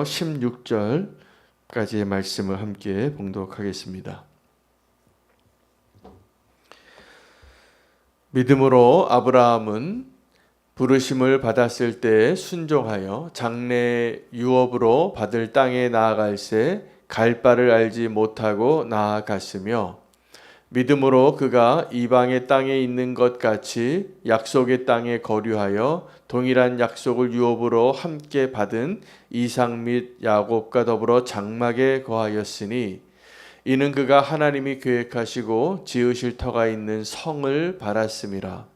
16절까지의 말씀을 함께 봉독하겠습니다. 믿음으로 아브라함은 부르심을 받았을 때 순종하여 장래 유업으로 받을 땅에 나아갈새 갈 바를 알지 못하고 나아갔으며, 믿음으로 그가 이방의 땅에 있는 것 같이 약속의 땅에 거류하여 동일한 약속을 유업으로 함께 받은 이삭 및 야곱과 더불어 장막에 거하였으니, 이는 그가 하나님이 계획하시고 지으실 터가 있는 성을 바랐음이라.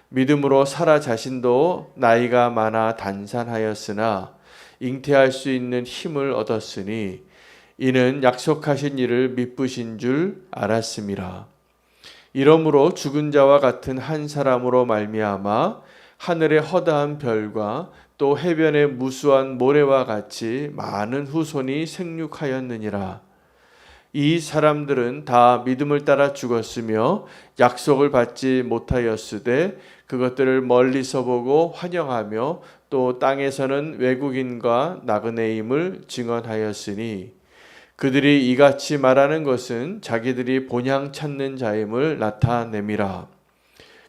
믿음으로 사라 자신도 나이가 많아 단산하였으나 잉태할 수 있는 힘을 얻었으니, 이는 약속하신 이를 미쁘신 줄 알았음이라. 이러므로 죽은 자와 같은 한 사람으로 말미암아 하늘의 허다한 별과 또 해변의 무수한 모래와 같이 많은 후손이 생육하였느니라. 이 사람들은 다 믿음을 따라 죽었으며 약속을 받지 못하였으되 그것들을 멀리서 보고 환영하며 또 땅에서는 외국인과 나그네임을 증언하였으니, 그들이 이같이 말하는 것은 자기들이 본향 찾는 자임을 나타냄이라.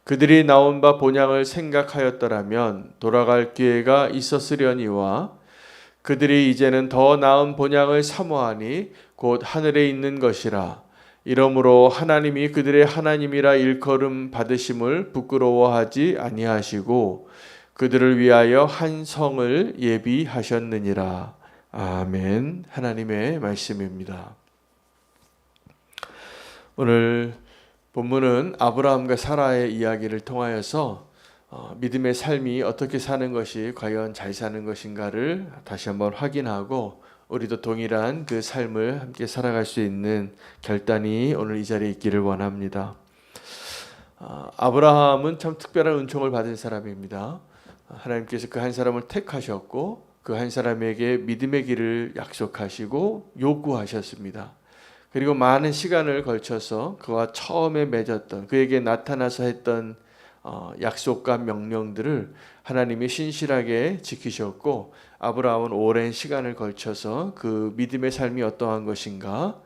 그들이 나온 바 본향을 생각하였더라면 돌아갈 기회가 있었으려니와, 그들이 이제는 더 나은 본향을 사모하니 곧 하늘에 있는 것이라. 이러므로 하나님이 그들의 하나님이라 일컬음 받으심을 부끄러워하지 아니하시고 그들을 위하여 한 성을 예비하셨느니라. 아멘. 하나님의 말씀입니다. 오늘 본문은 아브라함과 사라의 이야기를 통하여서 믿음의 삶이 어떻게 사는 것이 과연 잘 사는 것인가를 다시 한번 확인하고, 우리도 동일한 그 삶을 함께 살아갈 수 있는 결단이 오늘 이 자리에 있기를 원합니다. 아브라함은 참 특별한 은총을 받은 사람입니다. 하나님께서 그 한 사람을 택하셨고 그 한 사람에게 믿음의 길을 약속하시고 요구하셨습니다. 그리고 많은 시간을 걸쳐서 그와 처음에 맺었던, 그에게 나타나서 했던 약속과 명령들을 하나님이 신실하게 지키셨고, 아브라함은 오랜 시간을 걸쳐서 그 믿음의 삶이 어떠한 것인가,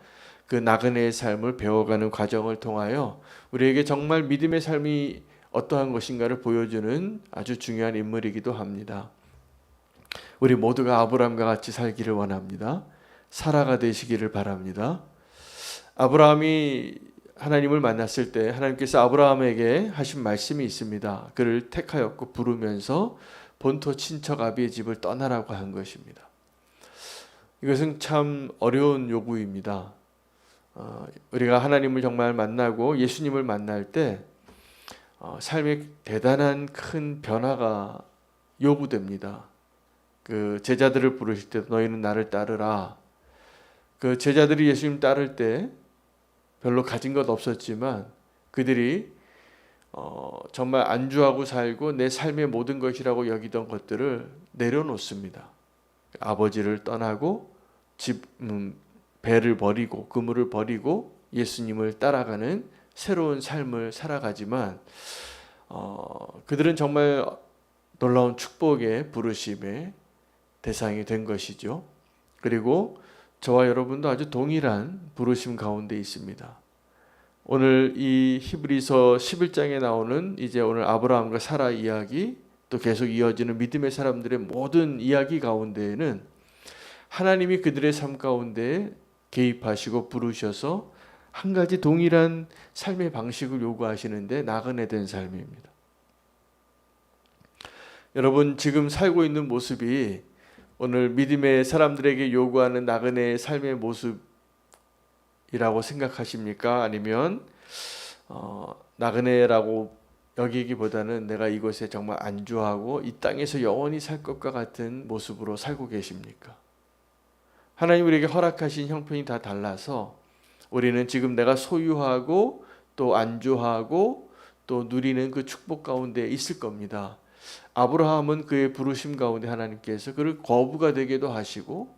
그 나그네의 삶을 배워가는 과정을 통하여 우리에게 정말 믿음의 삶이 어떠한 것인가를 보여주는 아주 중요한 인물이기도 합니다. 우리 모두가 아브라함과 같이 살기를 원합니다. 사라가 되시기를 바랍니다. 아브라함이 하나님을 만났을 때 하나님께서 아브라함에게 하신 말씀이 있습니다. 그를 택하였고 부르면서 본토 친척 아비의 집을 떠나라고 한 것입니다. 이것은 참 어려운 요구입니다. 우리가 하나님을 정말 만나고 예수님을 만날 때 삶에 대단한 큰 변화가 요구됩니다. 그 제자들을 부르실 때 너희는 나를 따르라. 그 제자들이 예수님 따를 때 별로 가진 것 없었지만 그들이 정말 안주하고 살고 내 삶의 모든 것이라고 여기던 것들을 내려놓습니다. 아버지를 떠나고 배를 버리고 그물을 버리고 예수님을 따라가는 새로운 삶을 살아가지만 그들은 정말 놀라운 축복의 부르심의 대상이 된 것이죠. 그리고 저와 여러분도 아주 동일한 부르심 가운데 있습니다. 오늘 이 히브리서 11장에 나오는 이제 오늘 아브라함과 사라 이야기, 또 계속 이어지는 믿음의 사람들의 모든 이야기 가운데에는 하나님이 그들의 삶 가운데 개입하시고 부르셔서 한 가지 동일한 삶의 방식을 요구하시는데 나그네 된 삶입니다. 여러분, 지금 살고 있는 모습이 오늘 믿음의 사람들에게 요구하는 나그네의 삶의 모습이라고 생각하십니까? 아니면 나그네라고 여기기보다는 내가 이곳에 정말 안주하고 이 땅에서 영원히 살 것과 같은 모습으로 살고 계십니까? 하나님 우리에게 허락하신 형편이 다 달라서 우리는 지금 내가 소유하고 또 안주하고 또 누리는 그 축복 가운데 있을 겁니다. 아브라함은 그의 부르심 가운데 하나님께서 그를 거부가 되게도 하시고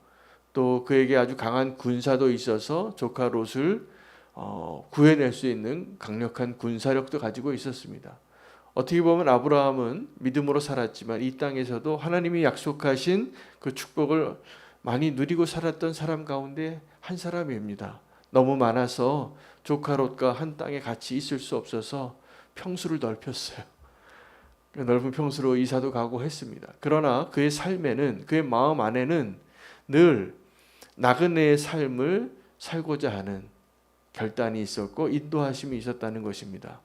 또 그에게 아주 강한 군사도 있어서 조카 롯을 구해낼 수 있는 강력한 군사력도 가지고 있었습니다. 어떻게 보면 아브라함은 믿음으로 살았지만 이 땅에서도 하나님이 약속하신 그 축복을 많이 누리고 살았던 사람 가운데 한 사람입니다. 너무 많아서 조카 롯과 한 땅에 같이 있을 수 없어서 평수를 넓혔어요. 넓은 평수로 이사도 가고 했습니다. 그러나 그의 삶에는, 그의 마음 안에는 늘 나그네의 삶을 살고자 하는 결단이 있었고 인도하심이 있었다는 것입니다.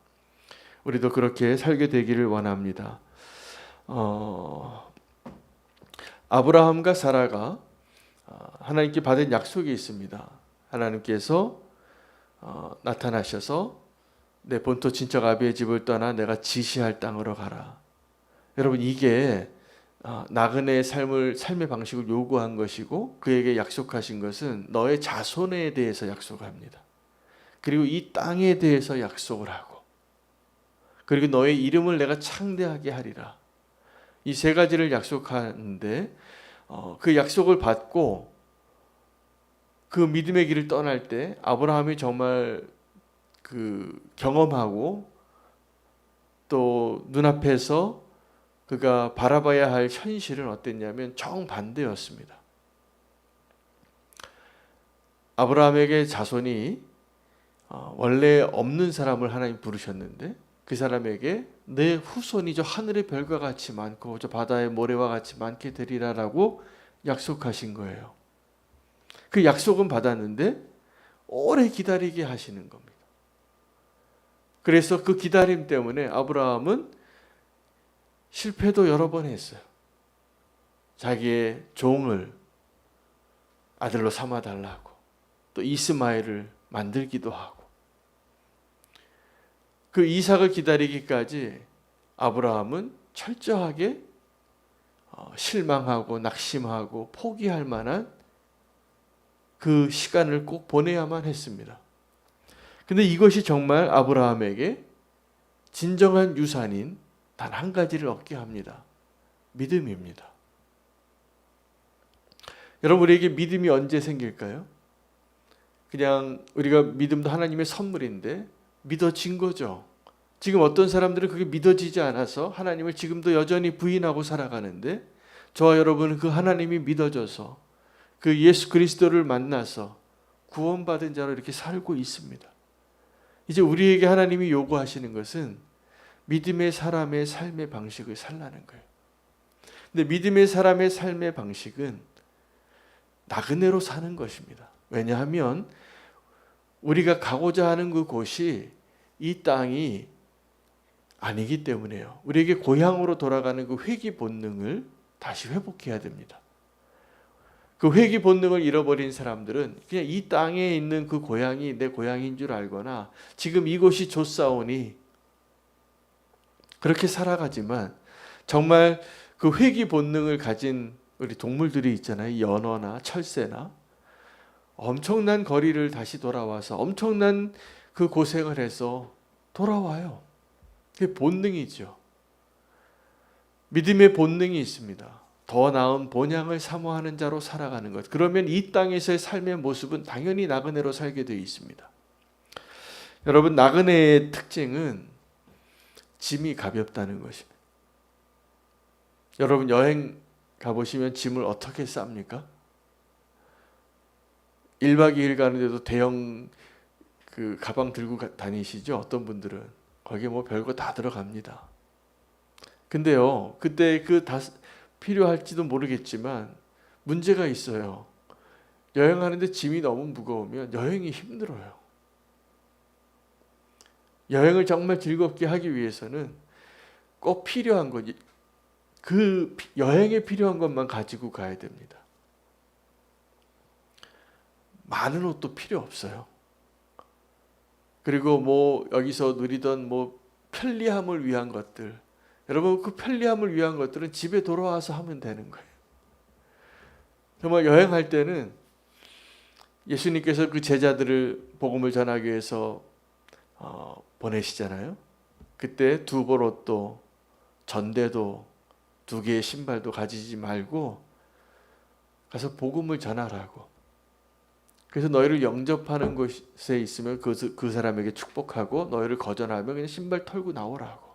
우리도 그렇게 살게 되기를 원합니다. 아브라함과 사라가 하나님께 받은 약속이 있습니다. 하나님께서 나타나셔서 내 본토 친척 아비의 집을 떠나 내가 지시할 땅으로 가라. 여러분, 이게 나그네의 삶의 방식을 요구한 것이고 그에게 약속하신 것은 너의 자손에 대해서 약속합니다. 그리고 이 땅에 대해서 약속을 하고, 그리고 너의 이름을 내가 창대하게 하리라. 이 세 가지를 약속하는데 그 약속을 받고 그 믿음의 길을 떠날 때 아브라함이 정말 그 경험하고 또 눈앞에서 그가 바라봐야 할 현실은 어땠냐면 정반대였습니다. 아브라함에게 자손이 원래 없는 사람을 하나님 부르셨는데 그 사람에게 내 후손이 저 하늘의 별과 같이 많고 저 바다의 모래와 같이 많게 되리라라고 약속하신 거예요. 그 약속은 받았는데 오래 기다리게 하시는 겁니다. 그래서 그 기다림 때문에 아브라함은 실패도 여러 번 했어요. 자기의 종을 아들로 삼아달라고, 또 이스마엘을 만들기도 하고, 그 이삭을 기다리기까지 아브라함은 철저하게 실망하고 낙심하고 포기할 만한 그 시간을 꼭 보내야만 했습니다. 근데 이것이 정말 아브라함에게 진정한 유산인 단 한 가지를 얻게 합니다. 믿음입니다. 여러분, 우리에게 믿음이 언제 생길까요? 그냥 우리가 믿음도 하나님의 선물인데 믿어진 거죠. 지금 어떤 사람들은 그게 믿어지지 않아서 하나님을 지금도 여전히 부인하고 살아가는데, 저와 여러분은 그 하나님이 믿어져서 그 예수 그리스도를 만나서 구원받은 자로 이렇게 살고 있습니다. 이제 우리에게 하나님이 요구하시는 것은 믿음의 사람의 삶의 방식을 살라는 거예요. 근데 믿음의 사람의 삶의 방식은 나그네로 사는 것입니다. 왜냐하면 우리가 가고자 하는 그 곳이 이 땅이 아니기 때문에요. 우리에게 고향으로 돌아가는 그 회귀 본능을 다시 회복해야 됩니다. 그 회귀 본능을 잃어버린 사람들은 그냥 이 땅에 있는 그 고향이 내 고향인 줄 알거나 지금 이곳이 좋사오니 그렇게 살아가지만, 정말 그 회귀 본능을 가진 우리 동물들이 있잖아요. 연어나 철새나 엄청난 거리를 다시 돌아와서 엄청난 그 고생을 해서 돌아와요. 그게 본능이죠. 믿음의 본능이 있습니다. 더 나은 본향을 사모하는 자로 살아가는 것. 그러면 이 땅에서의 삶의 모습은 당연히 나그네로 살게 되어 있습니다. 여러분, 나그네의 특징은 짐이 가볍다는 것입니다. 여러분, 여행 가보시면 짐을 어떻게 쌉니까? 1박 2일 가는데도 대형 그 가방 들고 다니시죠? 어떤 분들은 거기에 뭐 별거 다 들어갑니다. 근데요, 그때 그 다 필요할지도 모르겠지만 문제가 있어요. 여행하는데 짐이 너무 무거우면 여행이 힘들어요. 여행을 정말 즐겁게 하기 위해서는 꼭 필요한 것, 그 여행에 필요한 것만 가지고 가야 됩니다. 많은 옷도 필요 없어요. 그리고 뭐 여기서 누리던 뭐 편리함을 위한 것들, 여러분, 그 편리함을 위한 것들은 집에 돌아와서 하면 되는 거예요. 정말 여행할 때는 예수님께서 그 제자들을 복음을 전하기 위해서 보내시잖아요. 그때 두 벌 옷도 전대도 두 개의 신발도 가지지 말고 가서 복음을 전하라고. 그래서 너희를 영접하는 곳에 있으면 그 사람에게 축복하고, 너희를 거절하면 그냥 신발 털고 나오라고.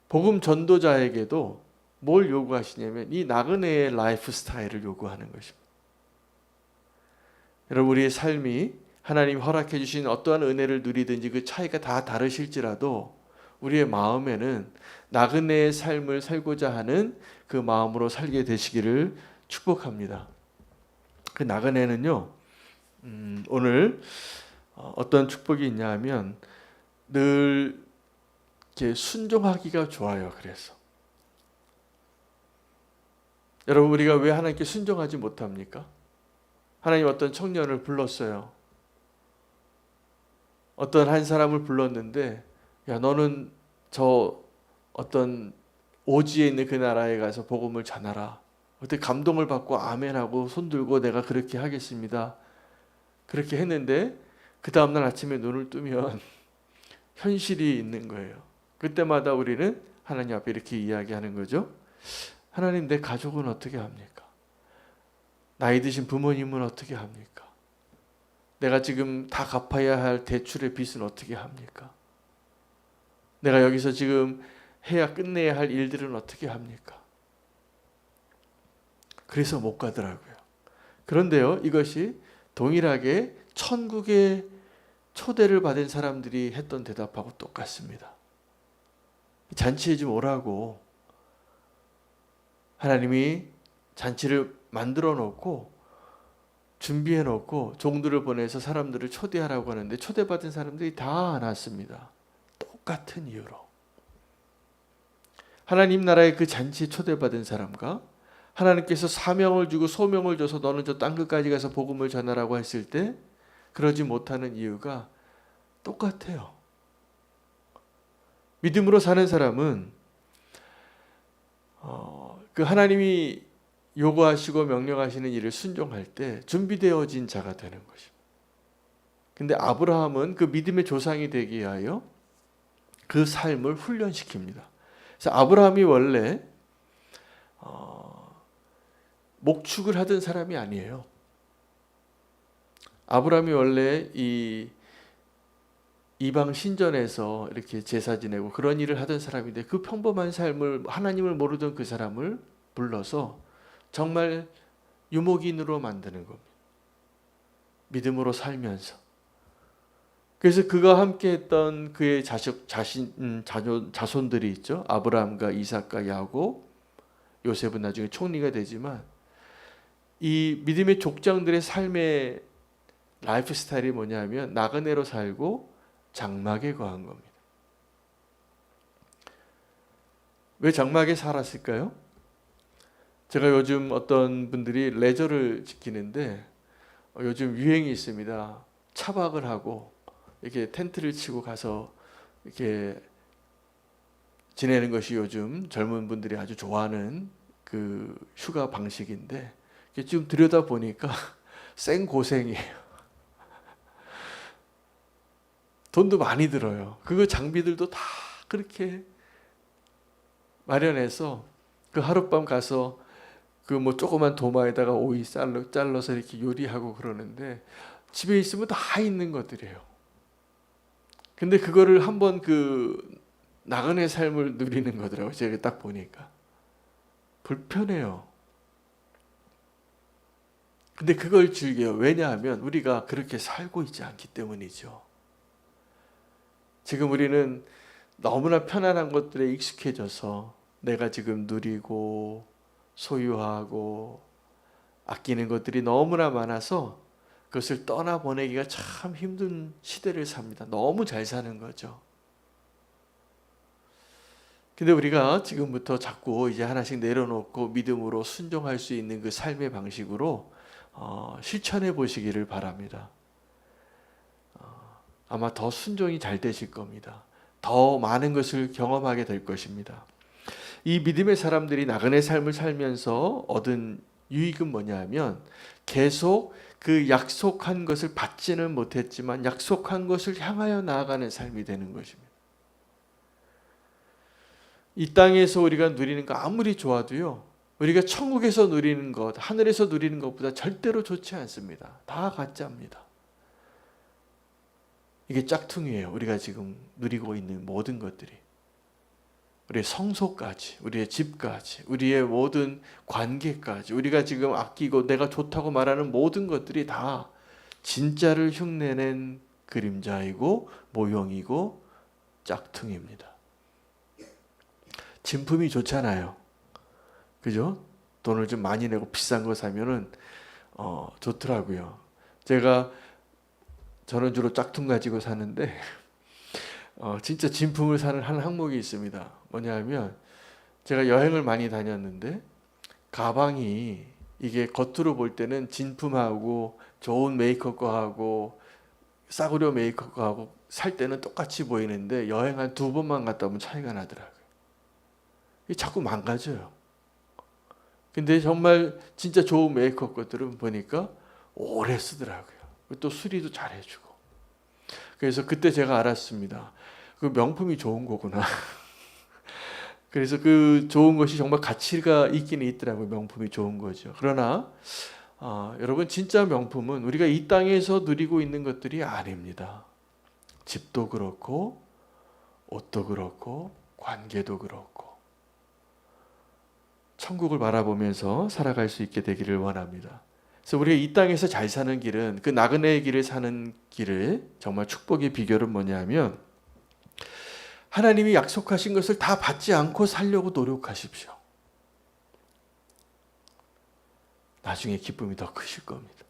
복음 전도자에게도 뭘 요구하시냐면 이 나그네의 라이프 스타일을 요구하는 것입니다. 여러분, 우리의 삶이 하나님 허락해 주신 어떠한 은혜를 누리든지 그 차이가 다 다르실지라도 우리의 마음에는 나그네의 삶을 살고자 하는 그 마음으로 살게 되시기를 축복합니다. 그 나그네는요, 오늘 어떤 축복이 있냐 하면 늘 이렇게 순종하기가 좋아요. 그래서 여러분, 우리가 왜 하나님께 순종하지 못합니까? 하나님 어떤 청년을 불렀어요. 어떤 한 사람을 불렀는데, 야, 너는 저 어떤 오지에 있는 그 나라에 가서 복음을 전하라. 그때 감동을 받고 아멘하고 손들고 내가 그렇게 하겠습니다. 그렇게 했는데 그 다음날 아침에 눈을 뜨면 현실이 있는 거예요. 그때마다 우리는 하나님 앞에 이렇게 이야기하는 거죠. 하나님, 내 가족은 어떻게 합니까? 나이 드신 부모님은 어떻게 합니까? 내가 지금 다 갚아야 할 대출의 빚은 어떻게 합니까? 내가 여기서 지금 해야 끝내야 할 일들은 어떻게 합니까? 그래서 못 가더라고요. 그런데요, 이것이 동일하게 천국에 초대를 받은 사람들이 했던 대답하고 똑같습니다. 잔치에 좀 오라고 하나님이 잔치를 만들어 놓고 준비해 놓고 종들을 보내서 사람들을 초대하라고 하는데 초대받은 사람들이 다 안 왔습니다. 똑같은 이유로. 하나님 나라의 그 잔치에 초대받은 사람과 하나님께서 사명을 주고 소명을 줘서 너는 저 땅끝까지 가서 복음을 전하라고 했을 때 그러지 못하는 이유가 똑같아요. 믿음으로 사는 사람은 그 하나님이 요구하시고 명령하시는 일을 순종할 때 준비되어진 자가 되는 것입니다. 근데 아브라함은 그 믿음의 조상이 되기 위하여 그 삶을 훈련시킵니다. 그래서 아브라함이 원래 목축을 하던 사람이 아니에요. 아브라함이 원래 이 이방 신전에서 이렇게 제사 지내고 그런 일을 하던 사람인데 그 평범한 삶을 하나님을 모르던 그 사람을 불러서 정말 유목인으로 만드는 겁니다. 믿음으로 살면서. 그래서 그가 함께 했던 그의 자손들이 있죠. 아브라함과 이삭과 야곱, 요셉은 나중에 총리가 되지만 이 믿음의 족장들의 삶의 라이프 스타일이 뭐냐면 나그네로 살고 장막에 거한 겁니다. 왜 장막에 살았을까요? 제가 요즘 어떤 분들이 레저를 지키는데 요즘 유행이 있습니다. 차박을 하고 이렇게 텐트를 치고 가서 이렇게 지내는 것이 요즘 젊은 분들이 아주 좋아하는 그 휴가 방식인데 좀 들여다 보니까 생고생이에요. 돈도 많이 들어요. 그거 장비들도 다 그렇게 마련해서 그 하룻밤 가서 그 뭐 조그만 도마에다가 오이 잘라서 이렇게 요리하고 그러는데 집에 있으면 다 있는 것들이에요. 근데 그거를 한번 그 나그네 삶을 누리는 거더라고요. 제가 딱 보니까 불편해요. 근데 그걸 즐겨요. 왜냐하면 우리가 그렇게 살고 있지 않기 때문이죠. 지금 우리는 너무나 편안한 것들에 익숙해져서 내가 지금 누리고 소유하고 아끼는 것들이 너무나 많아서 그것을 떠나보내기가 참 힘든 시대를 삽니다. 너무 잘 사는 거죠. 근데 우리가 지금부터 자꾸 이제 하나씩 내려놓고 믿음으로 순종할 수 있는 그 삶의 방식으로 실천해 보시기를 바랍니다. 아마 더 순종이 잘 되실 겁니다. 더 많은 것을 경험하게 될 것입니다. 이 믿음의 사람들이 나그네 삶을 살면서 얻은 유익은 뭐냐 하면 계속 그 약속한 것을 받지는 못했지만 약속한 것을 향하여 나아가는 삶이 되는 것입니다. 이 땅에서 우리가 누리는 거 아무리 좋아도요, 우리가 천국에서 누리는 것, 하늘에서 누리는 것보다 절대로 좋지 않습니다. 다 가짜입니다. 이게 짝퉁이에요. 우리가 지금 누리고 있는 모든 것들이. 우리의 성소까지, 우리의 집까지, 우리의 모든 관계까지, 우리가 지금 아끼고 내가 좋다고 말하는 모든 것들이 다 진짜를 흉내낸 그림자이고 모형이고 짝퉁입니다. 진품이 좋잖아요. 그죠? 돈을 좀 많이 내고 비싼 거 사면은 좋더라고요. 저는 주로 짝퉁 가지고 사는데 진짜 진품을 사는 한 항목이 있습니다. 뭐냐면 제가 여행을 많이 다녔는데 가방이 이게 겉으로 볼 때는 진품하고 좋은 메이크업과하고 싸구려 메이크업과하고 살 때는 똑같이 보이는데 여행 한 2번만 갔다 오면 차이가 나더라고요. 이게 자꾸 망가져요. 근데 정말 진짜 좋은 메이크업 것들은 보니까 오래 쓰더라고요. 또 수리도 잘 해주고. 그래서 그때 제가 알았습니다. 그 명품이 좋은 거구나. 그래서 그 좋은 것이 정말 가치가 있기는 있더라고요. 명품이 좋은 거죠. 그러나 여러분 진짜 명품은 우리가 이 땅에서 누리고 있는 것들이 아닙니다. 집도 그렇고 옷도 그렇고 관계도 그렇고 천국을 바라보면서 살아갈 수 있게 되기를 원합니다. 그래서 우리가 이 땅에서 잘 사는 길은 그 나그네의 길을 사는 길을 정말 축복의 비결은 뭐냐면 하나님이 약속하신 것을 다 받지 않고 살려고 노력하십시오. 나중에 기쁨이 더 크실 겁니다.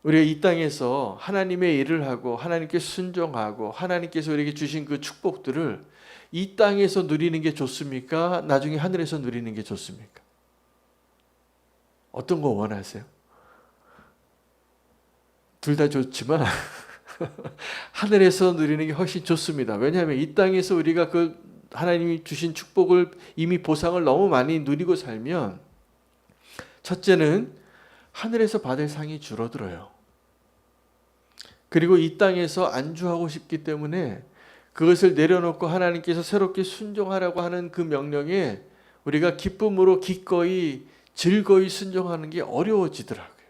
우리가 이 땅에서 하나님의 일을 하고 하나님께 순종하고 하나님께서 우리에게 주신 그 축복들을 이 땅에서 누리는 게 좋습니까? 나중에 하늘에서 누리는 게 좋습니까? 어떤 거 원하세요? 둘 다 좋지만 하늘에서 누리는 게 훨씬 좋습니다. 왜냐하면 이 땅에서 우리가 그 하나님이 주신 축복을 이미 보상을 너무 많이 누리고 살면 첫째는 하늘에서 받을 상이 줄어들어요. 그리고 이 땅에서 안주하고 싶기 때문에 그것을 내려놓고 하나님께서 새롭게 순종하라고 하는 그 명령에 우리가 기쁨으로 기꺼이 즐거이 순종하는 게 어려워지더라고요.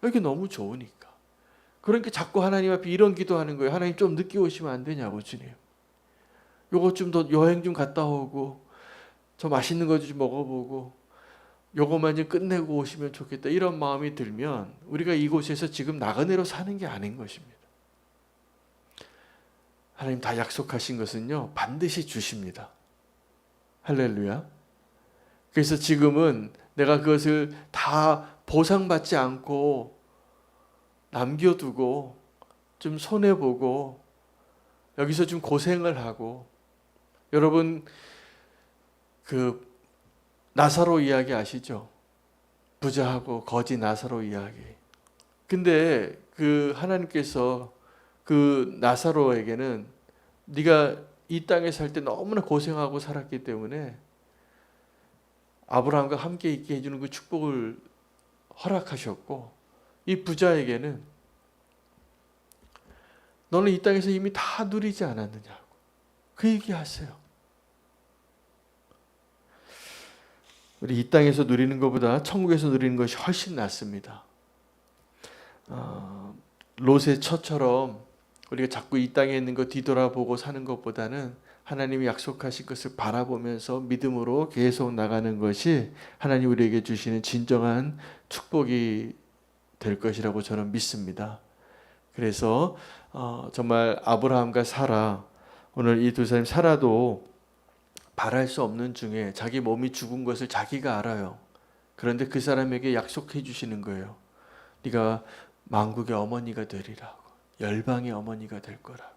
이게 너무 좋으니까. 그러니까 자꾸 하나님 앞에 이런 기도하는 거예요. 하나님 좀 늦게 오시면 안 되냐고 주님. 요거 좀 더 여행 좀 갔다 오고 저 맛있는 거 좀 먹어보고 요것만 좀 끝내고 오시면 좋겠다. 이런 마음이 들면 우리가 이곳에서 지금 나그네로 사는 게 아닌 것입니다. 하나님 다 약속하신 것은요 반드시 주십니다. 할렐루야. 그래서 지금은 내가 그것을 다 보상받지 않고 남겨두고 좀 손해보고 여기서 좀 고생을 하고 여러분 그 나사로 이야기 아시죠? 부자하고 거지 나사로 이야기. 근데 그 하나님께서 그 나사로에게는 네가 이 땅에 살 때 너무나 고생하고 살았기 때문에 아브라함과 함께 있게 해주는 그 축복을 허락하셨고 이 부자에게는 너는 이 땅에서 이미 다 누리지 않았느냐고 그 얘기하세요. 우리 이 땅에서 누리는 것보다 천국에서 누리는 것이 훨씬 낫습니다. 롯의 처처럼 우리가 자꾸 이 땅에 있는 거 뒤돌아보고 사는 것보다는 하나님이 약속하신 것을 바라보면서 믿음으로 계속 나가는 것이 하나님 우리에게 주시는 진정한 축복이 될 것이라고 저는 믿습니다. 그래서 정말 아브라함과 사라, 오늘 이 두 사람 사라도 바랄 수 없는 중에 자기 몸이 죽은 것을 자기가 알아요. 그런데 그 사람에게 약속해 주시는 거예요. 네가 만국의 어머니가 되리라고. 열방의 어머니가 될 거라고.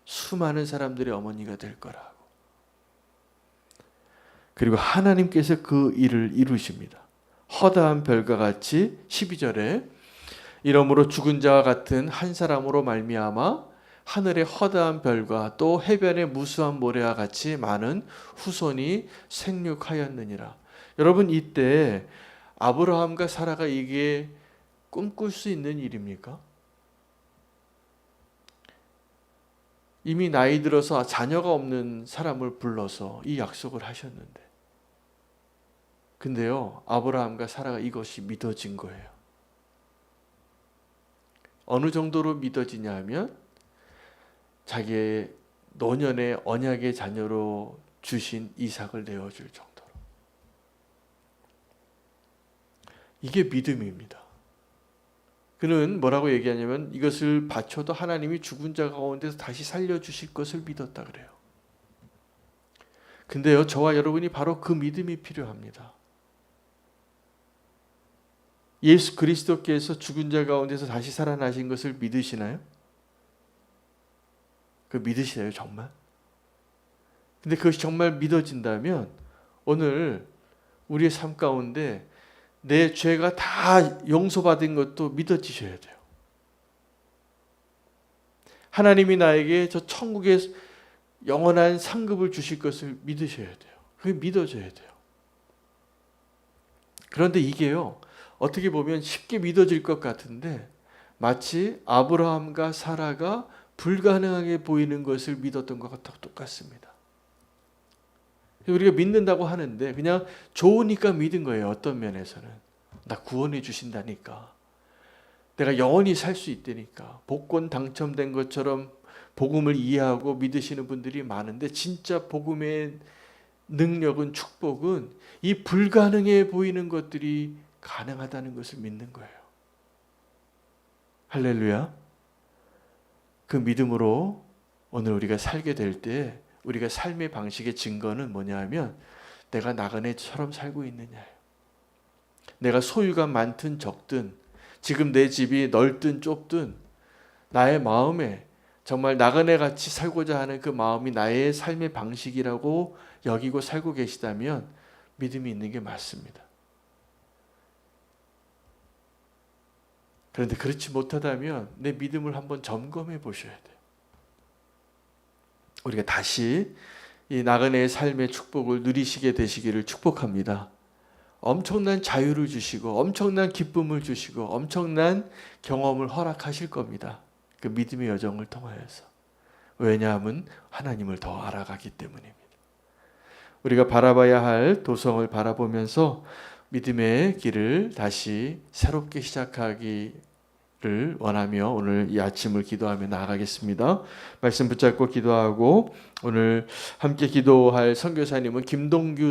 수많은 사람들의 어머니가 될 거라고. 그리고 하나님께서 그 일을 이루십니다. 허다한 별과 같이 12절에 이러므로 죽은 자와 같은 한 사람으로 말미암아 하늘의 허다한 별과 또 해변의 무수한 모래와 같이 많은 후손이 생육하였느니라. 여러분 이때 아브라함과 사라가 이게 꿈꿀 수 있는 일입니까? 이미 나이 들어서 자녀가 없는 사람을 불러서 이 약속을 하셨는데 근데요 아브라함과 사라가 이것이 믿어진 거예요. 어느 정도로 믿어지냐 하면 자기의 노년의 언약의 자녀로 주신 이삭을 내어줄 정도로. 이게 믿음입니다. 그는 뭐라고 얘기하냐면 이것을 바쳐도 하나님이 죽은 자 가운데서 다시 살려주실 것을 믿었다 그래요. 근데요, 저와 여러분이 바로 그 믿음이 필요합니다. 예수 그리스도께서 죽은 자 가운데서 다시 살아나신 것을 믿으시나요? 그 믿으시나요, 정말? 근데 그것이 정말 믿어진다면 오늘 우리의 삶 가운데 내 죄가 다 용서받은 것도 믿어지셔야 돼요. 하나님이 나에게 저 천국의 영원한 상급을 주실 것을 믿으셔야 돼요. 그게 믿어져야 돼요. 그런데 이게요, 어떻게 보면 쉽게 믿어질 것 같은데 마치 아브라함과 사라가 불가능하게 보이는 것을 믿었던 것과 똑같습니다. 우리가 믿는다고 하는데 그냥 좋으니까 믿은 거예요. 어떤 면에서는 나 구원해 주신다니까, 내가 영원히 살 수 있다니까, 복권 당첨된 것처럼 복음을 이해하고 믿으시는 분들이 많은데 진짜 복음의 능력은, 축복은 이 불가능해 보이는 것들이 가능하다는 것을 믿는 거예요. 할렐루야. 그 믿음으로 오늘 우리가 살게 될 때 우리가 삶의 방식의 증거는 뭐냐 하면 내가 나그네처럼 살고 있느냐예요. 내가 소유가 많든 적든, 지금 내 집이 넓든 좁든 나의 마음에 정말 나그네같이 살고자 하는 그 마음이 나의 삶의 방식이라고 여기고 살고 계시다면 믿음이 있는 게 맞습니다. 그런데 그렇지 못하다면 내 믿음을 한번 점검해 보셔야 돼요. 우리가 다시 이 나그네의 삶의 축복을 누리시게 되시기를 축복합니다. 엄청난 자유를 주시고 엄청난 기쁨을 주시고 엄청난 경험을 허락하실 겁니다. 그 믿음의 여정을 통하여서. 왜냐하면 하나님을 더 알아가기 때문입니다. 우리가 바라봐야 할 도성을 바라보면서 믿음의 길을 다시 새롭게 시작하기를 원하며 오늘 이 아침을 기도하며 나아가겠습니다. 말씀 붙잡고 기도하고 오늘 함께 기도할 선교사님은 김동규